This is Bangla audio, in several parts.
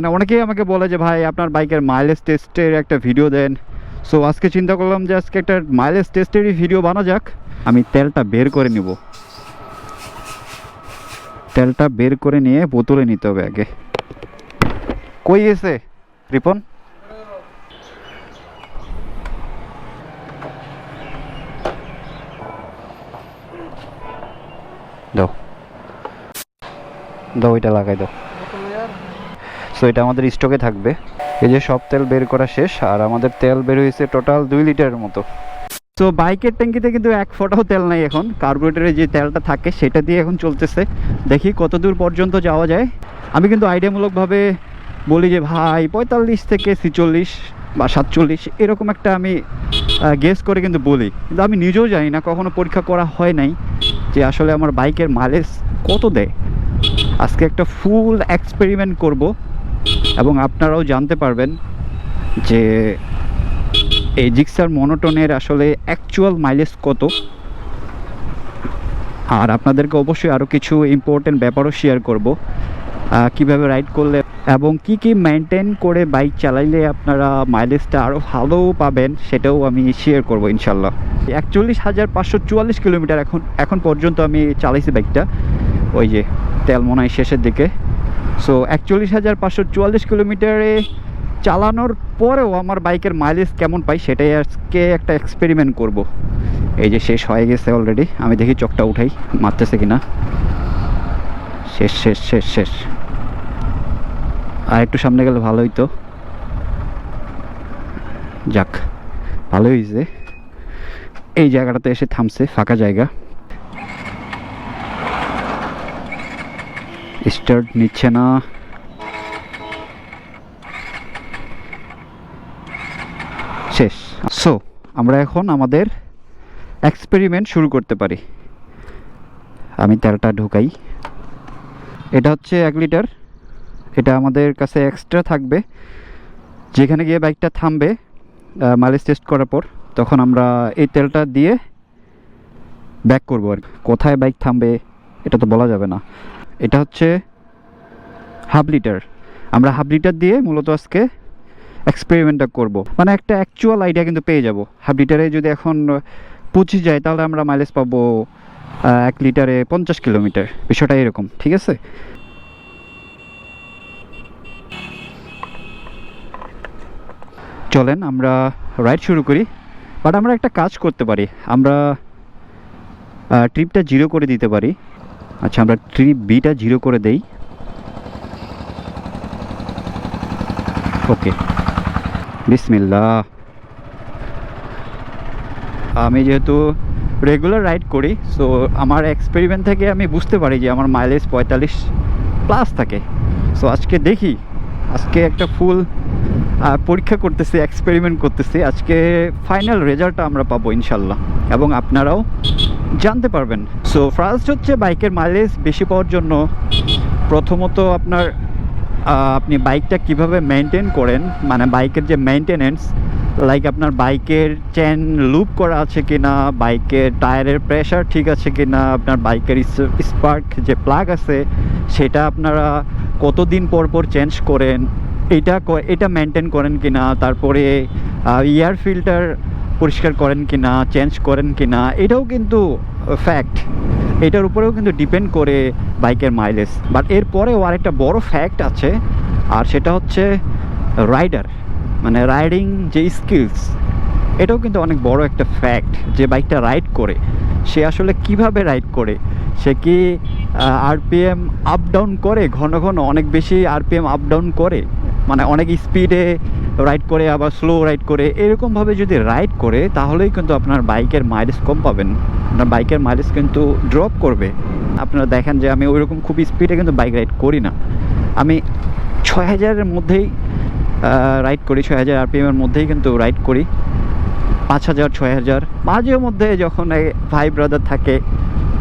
মানে অনেকেই আমাকে বলে যে ভাই আপনার বাইকের মাইলেজ টেস্টের একটা ভিডিও দেন। সো আজকে চিন্তা করলাম যে আজকে একটা মাইলেজ টেস্টেরই ভিডিও বানা যাক। আমি তেলটা বের করে নিব, তেলটা বের করে নিয়ে বোতলে নিতে হবে আগে। কই গেছে রিপন? দাও দাও, এটা লাগাই দাও। সো এটা আমাদের স্টকে থাকবে। এই যে সব তেল বের করা শেষ, আর আমাদের তেল বের হয়েছে টোটাল 2 লিটারের মতো। তো বাইকের ট্যাঙ্কিতে কিন্তু এক ফোঁটাও তেল নাই এখন, কার্বোরেটরে যে তেলটা থাকে সেটা দিয়ে এখন চলতেছে। দেখি কত দূর পর্যন্ত যাওয়া যায়। আমি কিন্তু আইডিয়ামূলকভাবে বলি যে ভাই 45 থেকে 46 বা 47 এরকম একটা আমি গেস করে কিন্তু বলি, কিন্তু আমি নিজেও জানি না, কখনো পরীক্ষা করা হয় নাই যে আসলে আমার বাইকের মাইলেজ কত দেয়। আজকে একটা ফুল এক্সপেরিমেন্ট করব এবং আপনারাও জানতে পারবেন যে এই জিক্সার মনোটনের আসলে অ্যাকচুয়াল মাইলেজ কত। আর আপনাদেরকে অবশ্যই আরও কিছু ইম্পর্টেন্ট ব্যাপারও শেয়ার করব, কিভাবে রাইড করলে এবং কি কি মেনটেন করে বাইক চালাইলে আপনারা মাইলেজটা আরও ভালো পাবেন সেটাও আমি শেয়ার করব ইনশাল্লাহ। 41,544 কিলোমিটার এখন পর্যন্ত আমি চালাইছি বাইকটা। ওই যে তেল মনে হয় শেষের দিকে। সো 41,544 কিলোমিটারে চালানোর পরেও আমার বাইকের মাইলেজ কেমন পাই সেটাই আজকে একটা এক্সপেরিমেন্ট করব। এই যে শেষ হয়ে গেছে অলরেডি, আমি দেখি চকটা উঠাই মারতেছে কিনা। শেষ শেষ শেষ শেষ। আর একটু সামনে গেলে ভালো হইতো। যাক, ভালোই হয়েছে। এই জায়গাটাতে এসে থামছে, ফাঁকা জায়গা। স্টার্ট নিচ্ছে না। শেষ। সো আমরা এখন আমাদের এক্সপেরিমেন্ট শুরু করতে পারি। আমি তেলটা ঢুকাই। এটা হচ্ছে 1 লিটার। এটা আমাদের কাছে এক্সট্রা থাকবে, যেখানে গিয়ে বাইকটা থামবে মাইলেজ টেস্ট করার পর, তখন আমরা এই তেলটা দিয়ে ব্যাক করবো। আর কোথায় বাইক থামবে এটা তো বলা যাবে না। এটা হচ্ছে 1/2 লিটার। আমরা 1/2 লিটার দিয়ে মূলত আজকে এক্সপেরিমেন্টটা করব, মানে একটা অ্যাকচুয়াল আইডিয়া কিন্তু পেয়ে যাব। 1/2 লিটারে যদি এখন 25 যায় তাহলে আমরা মাইলেজ পাবো 1 লিটারে 50 কিলোমিটার। বিষয়টা এরকম, ঠিক আছে? চলেন আমরা রাইড শুরু করি। বাট আমরা একটা কাজ করতে পারি, আমরা ট্রিপটা 0 করে দিতে পারি। আচ্ছা, আমরা ট্রিপ বিটা 0 করে দেই। ওকে, বিসমিল্লাহ। আমি যেহেতু রেগুলার রাইড করি, সো আমার এক্সপেরিমেন্ট থেকে আমি বুঝতে পারি যে আমার মাইলেজ 45 প্লাস থাকে। সো আজকে দেখি, আজকে একটা ফুল পরীক্ষা করতেছি, এক্সপেরিমেন্ট করতেছি। আজকে ফাইনাল রেজাল্টটা আমরা পাবো ইনশাল্লাহ, এবং আপনারাও জানতে পারবেন। সো ফার্স্ট হচ্ছে বাইকের মাইলেজ বেশি পাওয়ার জন্য প্রথমত আপনি বাইকটা কিভাবে মেনটেন করেন, মানে বাইকের যে মেনটেনেন্স, লাইক আপনার বাইকের চেন লুপ করা আছে কি না, বাইকের টায়ারের প্রেশার ঠিক আছে কি না, আপনার বাইকের স্পার্ক যে প্লাগ আছে সেটা আপনারা কতদিন পর পর চেঞ্জ করেন, এটা মেনটেন করেন কি না, তারপরে এয়ার ফিল্টার পরিষ্কার করেন কি না, চেঞ্জ করেন কি না, এটাও কিন্তু ফ্যাক্ট। এটার উপরেও কিন্তু ডিপেন্ড করে বাইকের মাইলেজ। বাট এরপরেও আরেকটা বড় ফ্যাক্ট আছে, আর সেটা হচ্ছে রাইডার, মানে রাইডিং যে স্কিলস, এটাও কিন্তু অনেক বড় একটা ফ্যাক্ট। যে বাইকটা রাইড করে সে আসলে কিভাবে রাইড করে, সে কি আরপিএম আপ ডাউন করে, ঘন ঘন অনেক বেশি আরপিএম আপ ডাউন করে, মানে অনেক স্পিডে রাইড করে আবার স্লো রাইড করে, এরকমভাবে যদি রাইড করে তাহলেই কিন্তু আপনার বাইকের মাইলেজ কম পাবেন, আপনার বাইকের মাইলেজ কিন্তু ড্রপ করবে। আপনারা দেখেন যে আমি ওইরকম খুব স্পিডে কিন্তু বাইক রাইড করি না, আমি 6000-এর মধ্যেই রাইড করি, 6000 আরপিএমের মধ্যেই কিন্তু রাইড করি। 5000, 6000 মাঝে মধ্যে যখন ভাই ব্রাদার থাকে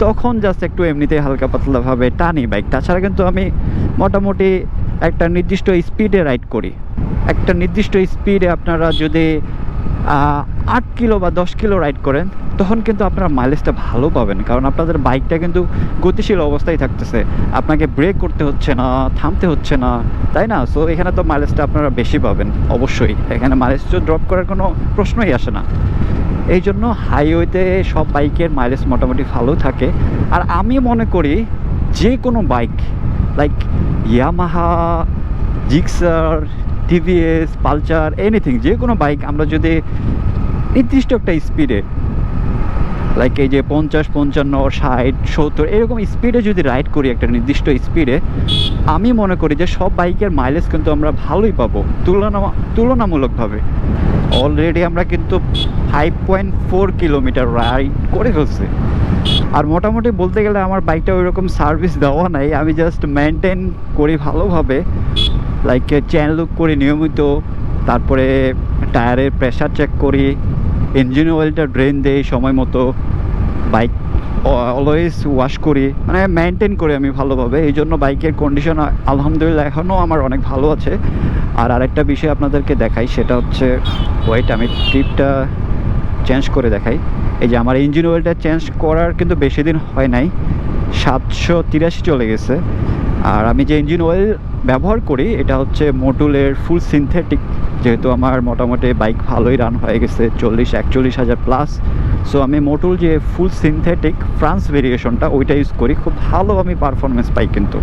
তখন জাস্ট একটু এমনিতে হালকা পাতলাভাবে টানি বাইক। তাছাড়া কিন্তু আমি মোটামুটি একটা নির্দিষ্ট স্পিডে রাইড করি। একটা নির্দিষ্ট স্পিডে আপনারা যদি 8 কিলো বা 10 কিলো রাইড করেন তখন কিন্তু আপনারা মাইলেজটা ভালো পাবেন, কারণ আপনাদের বাইকটা কিন্তু গতিশীল অবস্থায় থাকতেছে, আপনাকে ব্রেক করতে হচ্ছে না, থামতে হচ্ছে না, তাই না? সো এখানে তো মাইলেজটা আপনারা বেশি পাবেন অবশ্যই, এখানে মাইলেজ তো ড্রপ করার কোনো প্রশ্নই আসে না। এই জন্য হাইওয়েতে সব বাইকের মাইলেজ মোটামুটি ভালো থাকে। আর আমি মনে করি যে কোনো bike like Yamaha, Gixxer, TVS, Pulsar, anything, যে কোনো বাইক আমরা যদি নির্দিষ্ট একটা স্পিডে লাইক এই যে 50, 55, 60, 70 এরকম স্পিডে যদি রাইড করি একটা নির্দিষ্ট স্পিডে, আমি মনে করি যে সব বাইকের মাইলেজ কিন্তু আমরা ভালোই পাবো তুলনামূলকভাবে। অলরেডি আমরা কিন্তু 5.4 কিলোমিটার রাইড করে ফেলছি। আর মোটামুটি বলতে গেলে আমার বাইকটা ওই রকম সার্ভিস দেওয়া নাই, আমি জাস্ট মেনটেন করি ভালোভাবে, লাইক চেন লুক করি নিয়মিত, তারপরে টায়ারের প্রেশার চেক করি, ইঞ্জিন অয়েলটা ড্রেন দেই সময় মতো, বাইক অলওয়েজ ওয়াশ করি, মানে মেনটেন করি আমি ভালোভাবে। এই জন্য বাইকের কন্ডিশন আলহামদুলিল্লাহ এখনও আমার অনেক ভালো আছে। আর আরেকটা বিষয় আপনাদেরকে দেখাই, সেটা হচ্ছে ওয়েট, আমি ট্রিপটা চেঞ্জ করে দেখাই। এই যে আমার ইঞ্জিন অয়েলটা চেঞ্জ করার কিন্তু বেশি দিন হয় নাই, 783 চলে গেছে। আর আমি যে ইঞ্জিন অয়েল ব্যবহার করি এটা হচ্ছে মোটুলের ফুল সিনথেটিক, যেহেতু আমার মোটামুটি বাইক ভালোই রান হয়ে গেছে 40-41 হাজার প্লাস। সো আমি মোটুল যে ফুল সিনথেটিক ফ্রান্স ভেরিয়েশনটা ওইটা ইউজ করি, খুব ভালো আমি পারফরমেন্স পাই। কিন্তু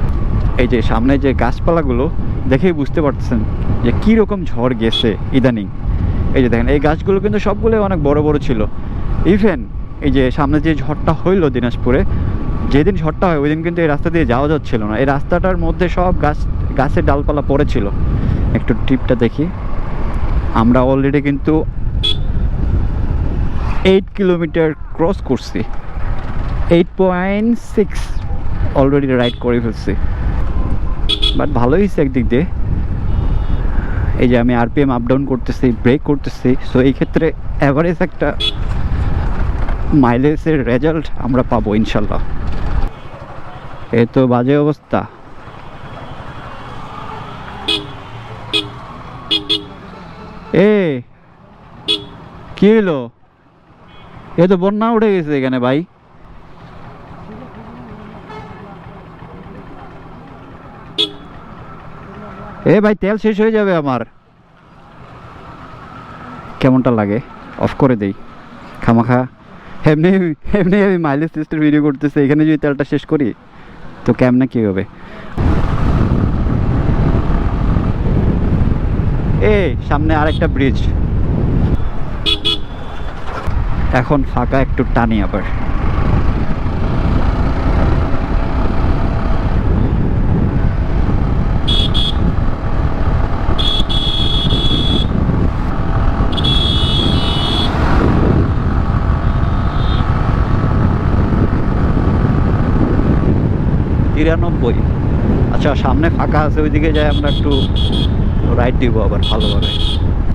এই যে সামনে যে গাছপালাগুলো দেখেই বুঝতে পারছেন যে কীরকম ঝড় গেছে ইদানিং। এই যে দেখেন এই গাছগুলো কিন্তু সবগুলোই অনেক বড় বড় ছিল। ইভেন এই যে সামনে যে ঝড়টা হইলো দিনাজপুরে, যেদিন ঝড়টা হয় ওই দিন কিন্তু এই রাস্তা দিয়ে যাওয়া যাচ্ছিল না, এই রাস্তাটার মধ্যে সব গাছের ডালপালা পড়েছিল। একটু ট্রিপটা দেখি, আমরা অলরেডি কিন্তু 8 কিলোমিটার ক্রস করছি, 8.6 অলরেডি রাইড করে ফেলছি। বাট ভালোই হয়েছে একদিক দিয়ে, এই যে আমি আরপিএম আপ ডাউন করতেছি, ব্রেক করতেছি, সো এই ক্ষেত্রে অ্যাভারেজ একটা মাইলেজের রেজাল্ট আমরা পাবো ইনশাল্লাহ। এ তো বাজে অবস্থা। এ কি হলো? এ তো বন্যা উঠে গেছে এখানে ভাই। এ ভাই তেল শেষ হয়ে যাবে আমার। কেমনটা লাগে? অফ করে দেই খামাখা। এমনি এমনি আমি মাইলেজ টেস্টের ভিডিও করতেছি, এখানে যদি তেলটা শেষ করি তো কেমনে কী হবে? সামনে আরেকটা ব্রিজ, এখন ফাঁকা, একটু টানি আবার। 93। আচ্ছা সামনে ফাঁকা আছে, ওইদিকে যাই আমরা একটু রাইড দিব আবার ভালোভাবে।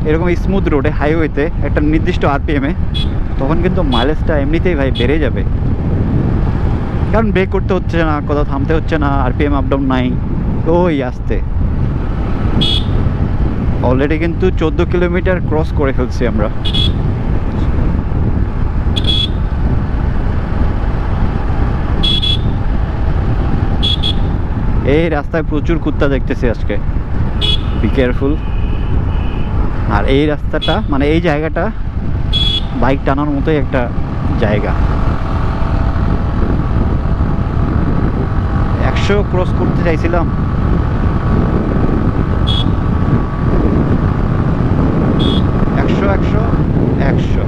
এরকম স্মুথ রোডে হাইওয়েতে একটা নির্দিষ্ট আরপিএমে তখন কিন্তু মাইলেজটা এমনিতেই ভাই বেড়ে যাবে, কারণ ব্রেক করতে হচ্ছে না, কোথাও থামতে হচ্ছে না, আরপিএম আপ ডাউন নাই। ওই আসতে অলরেডি কিন্তু 14 কিলোমিটার ক্রস করে ফেলছি আমরা। এই রাস্তায় প্রচুর কুত্তা দেখতেছি আজকে, বি কেয়ারফুল। আর এই রাস্তাটা মানে এই জায়গাটা বাইক টানার মতোই একটা জায়গা। 100 ক্রস করতে চাইছিলাম, 100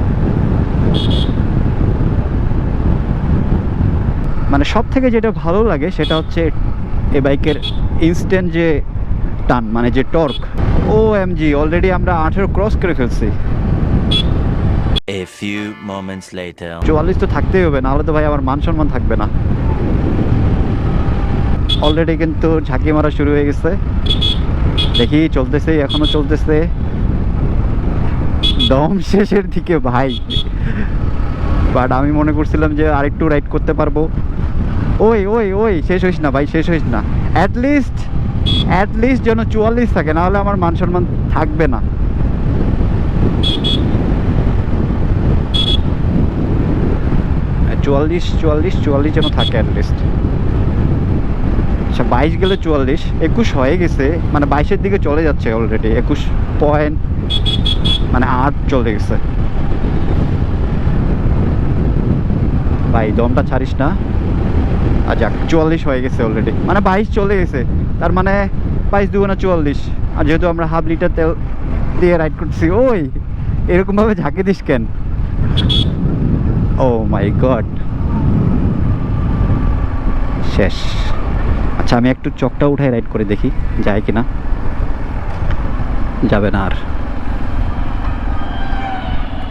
মানে সব থেকে যেটা ভালো লাগে সেটা হচ্ছে এই বাইকের ইনস্ট্যান্ট যে টান, মানে যে টর্ক। OMG অলরেডি আমরা 18 ক্রস করে ফেলছি। A few moments later 44 তো থাকতেই হবে, নাহলে তো ভাই আমার মান সম্মান থাকবে না। অলরেডি কিন্তু ঝাঁকি মারা শুরু হয়ে গেছে, দেখি চলতেছে, এখনো চলতেছে, দম শেষের দিকে ভাই। বাট আমি মনে করছিলাম যে আরেকটু রাইড করতে পারবো। ওই ওই ওই শেষ হইস না ভাই, শেষ হইস না, অ্যাটলিস্ট যেন 44 থাকে, নাহলে আমার মান সম্মান থাকবে না। 44 যেন থাকে অ্যাটলিস্ট। আচ্ছা 22 গেলে 44, 21 হয়ে গেছে, মানে 22-এর দিকে চলে যাচ্ছে অলরেডি। 21 পয়েন্ট মানে 8 চলে গেছে। ভাই দমটা ছাড়িস না। আচ্ছা 44 হয়ে গেছে অলরেডি, মানে 22 চলে গেছে, তার মানে 22 দুগুণা 44। আর যেহেতু আমরা হাফ লিটার তেল দিয়ে রাইড করছি, ওই এরকমভাবে ঝাঁকে দিস কেন? ও মাই গড, শেষ। আচ্ছা আমি একটু চকটা উঠাই রাইড করে দেখি যায় কিনা। যাবে না আর,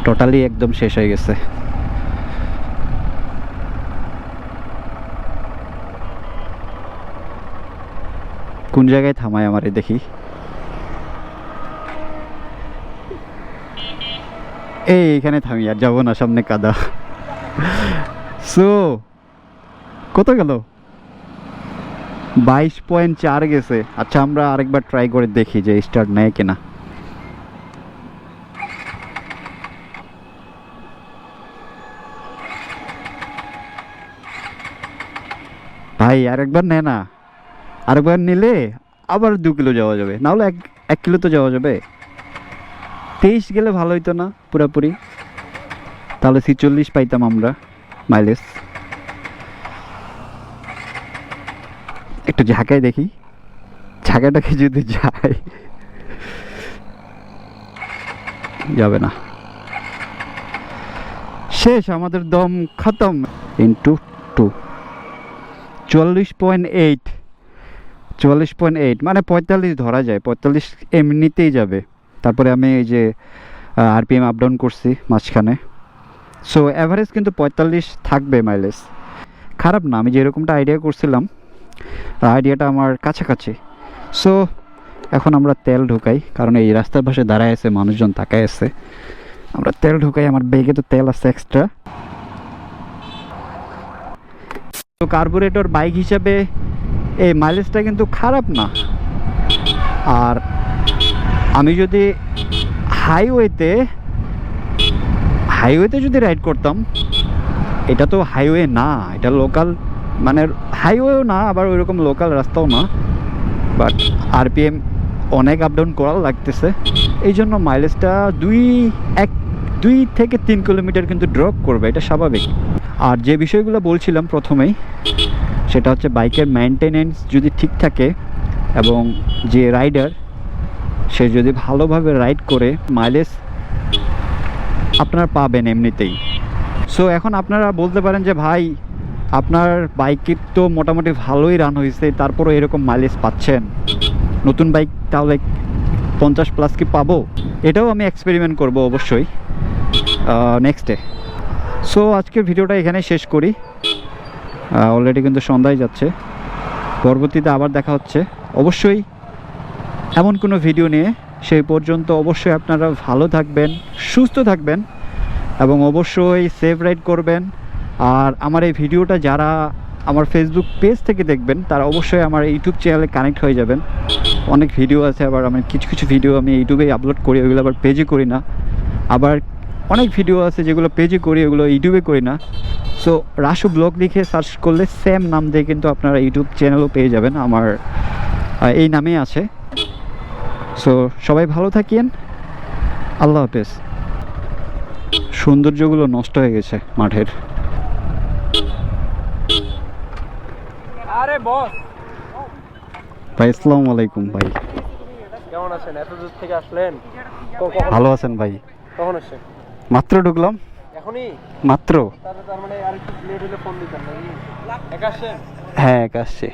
টোটালি একদম শেষ হয়ে গেছে। কোন জায়গায় থামায় আমারে দেখি। এই এখানে থামি, আর যাবো না, সামনে কাদা। সো কত গেল? 22.4 গেছে। আচ্ছা আমরা আরেকবার ট্রাই করে দেখি যে স্টার্ট নেয় কিনা। ভাই আরেকবার নে না, আরেকবার নিলে আবার 2 কিলো যাওয়া যাবে, না হলে 1 কিলো তো যাওয়া যাবে। 23 গেলে ভালো হইতো না পুরাপুরি, তাহলে 46 পাইতাম আমরা মাইলেজ। একটু ঝাঁকায় দেখি, ঝাঁকাটাকে যদি যায়, যাবে না, শেষ, আমাদের দম খতম। ইন্টু 2, 44.8 মানে 45 ধরা যায়, 45 এমনিতেই যাবে। তারপরে আমি এই যে আরপিএম আপ ডাউন করছি মাঝখানে, সো অ্যাভারেজ কিন্তু 45 থাকবে মাইলেজ। খারাপ না, আমি যেরকমটা আইডিয়া করছিলাম আইডিয়াটা আমার কাছাকাছি। সো এখন আমরা তেল ঢুকাই, কারণ এই রাস্তার পাশে দাঁড়ায় আছে, মানুষজন তাকায় আছে। আমরা তেল ঢুকাই, আমার ব্যাগে তো তেল আছে এক্সট্রা। তো কার্বোরেটর বাইক হিসাবে এই মাইলেজটা কিন্তু খারাপ না। আর আমি যদি হাইওয়েতে যদি রাইড করতাম, এটা তো হাইওয়ে না, এটা লোকাল, মানে হাইওয়েও না আবার ওইরকম লোকাল রাস্তাও না, বাট আরপিএম অনেক আপ ডাউন করা লাগতেছে, এই জন্য মাইলেজটা 2 থেকে 3 কিলোমিটার কিন্তু ড্রপ করবে, এটা স্বাভাবিক। আর যে বিষয়গুলো বলছিলাম প্রথমেই, সেটা হচ্ছে বাইকের মেনটেনেন্স যদি ঠিক থাকে এবং যে রাইডার সে যদি ভালোভাবে রাইড করে, মাইলেজ আপনারা পাবেন এমনিতেই। সো এখন আপনারা বলতে পারেন যে ভাই আপনার বাইকের তো মোটামুটি ভালোই রান হয়েছে, তারপরও এরকম মাইলেজ পাচ্ছেন, নতুন বাইক তাহলে 50+ কি পাবো? এটাও আমি এক্সপেরিমেন্ট করব অবশ্যই নেক্সটে। সো আজকের ভিডিওটা এখানে শেষ করি, অলরেডি কিন্তু সন্ধ্যায় যাচ্ছে। পরবর্তীতে আবার দেখা হচ্ছে অবশ্যই এমন কোনো ভিডিও নিয়ে। সেই পর্যন্ত অবশ্যই আপনারা ভালো থাকবেন, সুস্থ থাকবেন এবং অবশ্যই সেফ রাইড করবেন। আর আমার এই ভিডিওটা যারা আমার ফেসবুক পেজ থেকে দেখবেন, তারা অবশ্যই আমার ইউটিউব চ্যানেলে কানেক্ট হয়ে যাবেন। অনেক ভিডিও আছে, আবার আমি কিছু ভিডিও আমি ইউটিউবে আপলোড করি, ওইগুলো আবার পেজে করি না। আবার অনেক ভিডিও আছে যেগুলো পেজে করি, ওগুলো ইউটিউবে করি না। সো রাসু ব্লগ লিখে সার্চ করলে সেম নাম দিয়ে কিন্তু আপনারা ইউটিউব চ্যানেলও পেয়ে যাবেন, আমার এই নামেই আছে। সো সবাই ভালো থাকিয়েন, আল্লাহ হাফেজ। সৌন্দর্যগুলো নষ্ট হয়ে গেছে মাঠের। আরে বস ভাই আসসালামু আলাইকুম। ভাই কেমন আছেন? এত দূর থেকে আসলেন? ভালো আছেন ভাই? কখন আসছেন? মাত্র ঢুকলাম, এখনই? মাত্র। তার মানে আর একটু লেট হলে ফোন দিতাম নাকি? একা আসছেন? হ্যাঁ এক আসছে।